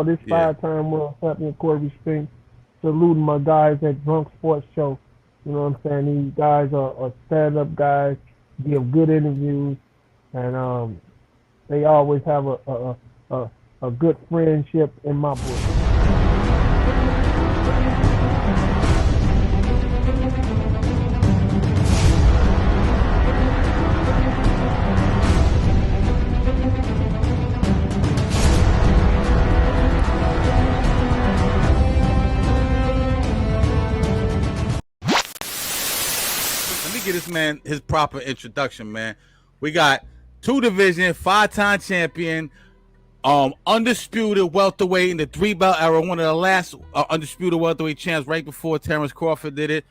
this Yeah. five-time world champion Cory Spinks, saluting my guys at Drunk Sports Show. You know what I'm saying? These guys are stand-up guys, give good interviews, and they always have a, a good friendship in my book. Let me get this man his proper introduction, man. We got two division, five-time champion, undisputed welterweight in the three belt era, one of the last undisputed welterweight champs right before Terrence Crawford did it.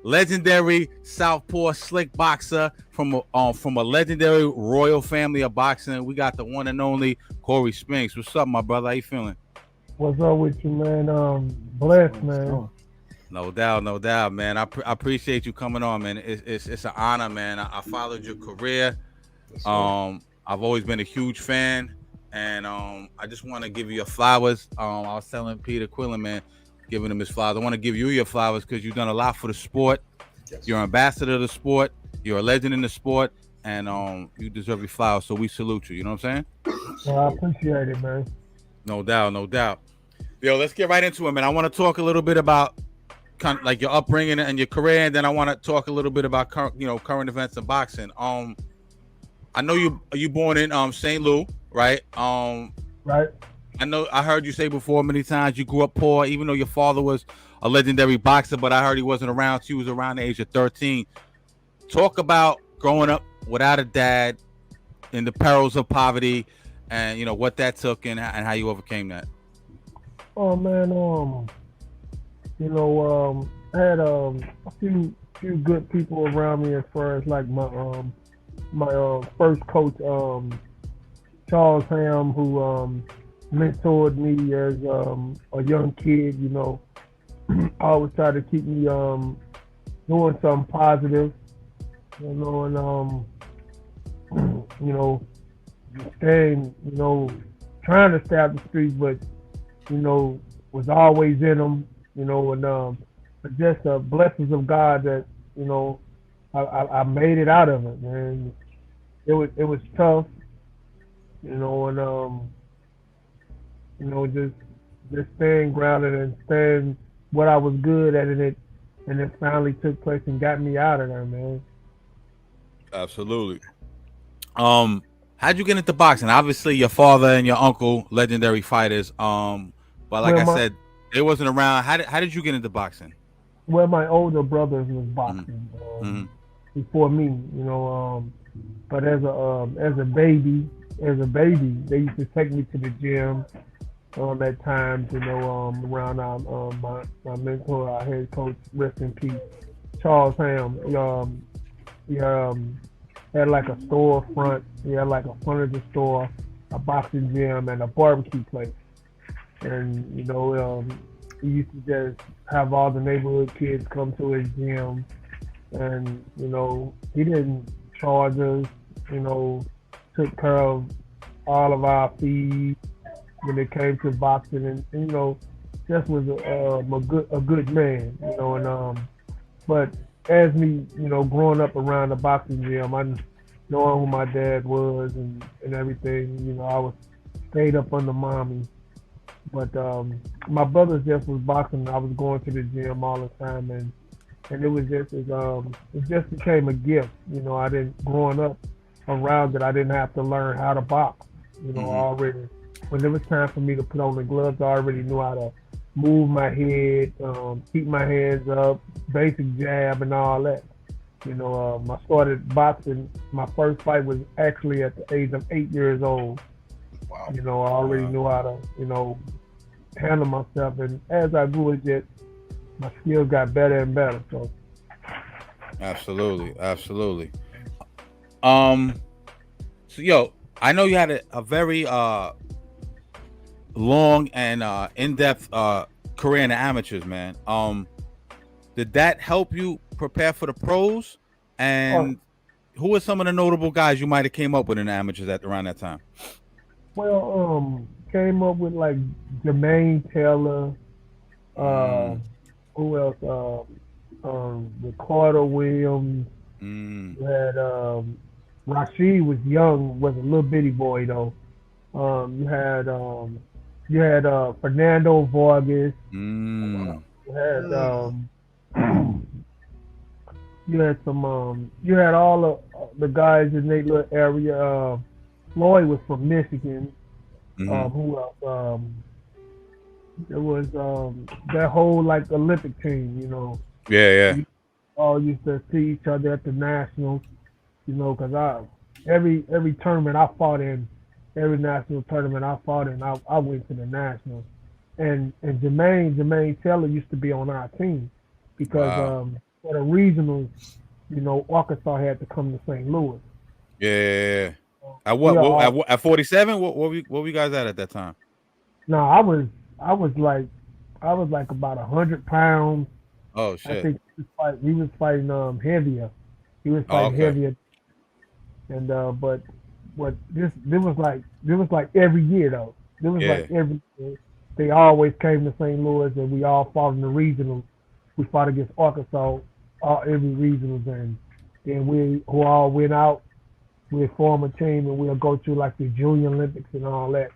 Legendary southpaw slick boxer from a legendary royal family of boxing. We got the one and only Cory Spinks. What's up, my brother? How you feeling? What's up with you, man? Blessed, man. No doubt, no doubt, man. I appreciate you coming on, man. It's an honor, man. I followed your career. I've always been a huge fan, and I just want to give you your flowers. I was telling Peter Quillen, man, giving him his flowers. I want to give you your flowers because you've done a lot for the sport. You're an ambassador of the sport. You're a legend in the sport, and you deserve your flowers. So we salute you. You know what I'm saying? Well, I appreciate it, man. No doubt, no doubt. Yo, let's get right into it, man. I want to talk a little bit about kind of like your upbringing and your career, and then I want to talk a little bit about current events in boxing. I know you born in St. Louis, right? Right? I know I heard you say before many times you grew up poor, even though your father was a legendary boxer, but I heard he wasn't around till he was around the age of 13. Talk about growing up without a dad, in the perils of poverty, and what that took and how you overcame that. Oh man, I had a few good people around me as far as like my first coach, Charles Ham, who mentored me as a young kid. Always tried to keep me doing something positive. And staying, trying to stay out the streets, but was always in them. But just the blessings of God that I made it out of it, man. It was tough, and just staying grounded and staying what I was good at, and it finally took place and got me out of there, man. Absolutely. How'd you get into boxing? Obviously, your father and your uncle, legendary fighters. But like Well, I my said, they wasn't around. How did you get into boxing? well, my older brothers was Mm-hmm. boxing Mm-hmm. before me, but as a baby, they used to take me to the gym at times, around my mentor, our head coach, rest in peace, Charles Ham. He had like a storefront. He had like a furniture store, a boxing gym, and a barbecue place. And he used to just have all the neighborhood kids come to his gym, and he didn't charge us. Took care of all of our fees when it came to boxing, and just was a good man. But as me, growing up around the boxing gym, I knowing who my dad was and everything, I was stayed up under mommy. But my brothers just was boxing. I was going to the gym all the time, and it just became a gift. I didn't growing up around it. I didn't have to learn how to box. Mm-hmm. Already when it was time for me to put on the gloves, I already knew how to move my head, keep my hands up, basic jab, and all that. I started boxing. My first fight was actually at the age of 8 years old. Wow. I already knew how to, handle myself, and as I grew, my skills got better and better. So, Absolutely, absolutely. Um, so yo, I know you had a very long and in-depth career in the amateurs, man. Did that help you prepare for the pros? oh, And who are some of the notable guys you might have came up with in the amateurs at around that time? well, came up with like Jermaine Taylor. Who else? Ricardo Williams. Mm. You had Rashid was young, was a little bitty boy though. You had Fernando Vargas. Mm. You had you had some you had all the guys in their little area. Floyd was from Michigan. Mm-hmm. Who else? There was that whole like Olympic team. You know, Yeah, yeah. we all used to see each other at the nationals. You know, because every tournament I fought in, every national tournament I fought in, I went to the nationals. And Jermaine Taylor used to be on our team because Wow. for the regionals, you know, Arkansas had to come to St. Louis. Yeah. At We are all, at 47? What were you guys at that time? no, I was like about 100 pounds. Oh I shit. think he was fighting heavier. He was Oh, fighting okay. heavier, and but what this was like every year though. This was like Yeah. every year. They always came to St. Louis and we all fought in the regionals. We fought against Arkansas every regionals, and then we who all went out. We'll form a team and we'll go to like the Junior Olympics and all that.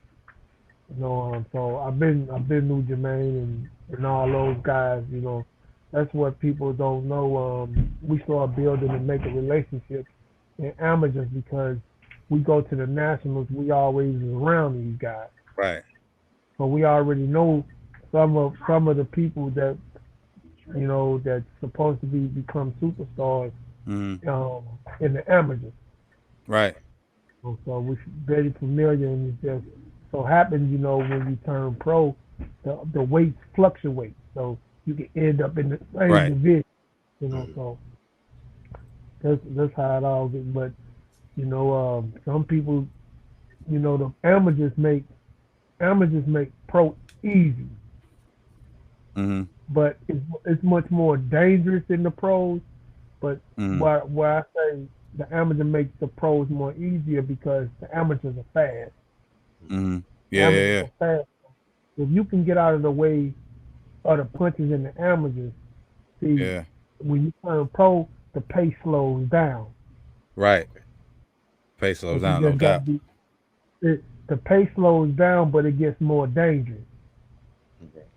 You know, so I've been with Jermaine and all those guys. You know, that's what people don't know. We start building and making relationships in amateurs because we go to the nationals. We always around these guys, Right. so we already know some of the people that you know that's supposed to become superstars Mm-hmm. in the amateurs. Right. So we're very familiar, and it just so happens, you know, when you turn pro, the weights fluctuate, so you can end up in the same Right. division, you know. So that's how it all is. But you know, some people, you know, the amateurs make pro easy, Mm-hmm. but it's much more dangerous in the pros. But Mm-hmm. where I say the amateur makes the pros more easier because the amateurs are fast. Mm-hmm. Amateurs Yeah. are fast. If you can get out of the way of the punches in the amateurs, see, Yeah. when you turn pro, the pace slows down. Right. Pace slows But you down, no just got to doubt. be, the pace slows down, but it gets more dangerous.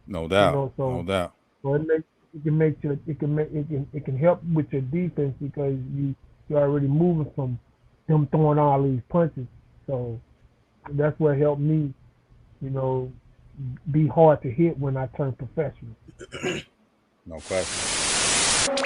No You doubt. know, No so, doubt. so it can make your, it can help with your defense because you're already moving from them throwing all these punches. So that's what helped me, you know, be hard to hit when I turned professional. No question.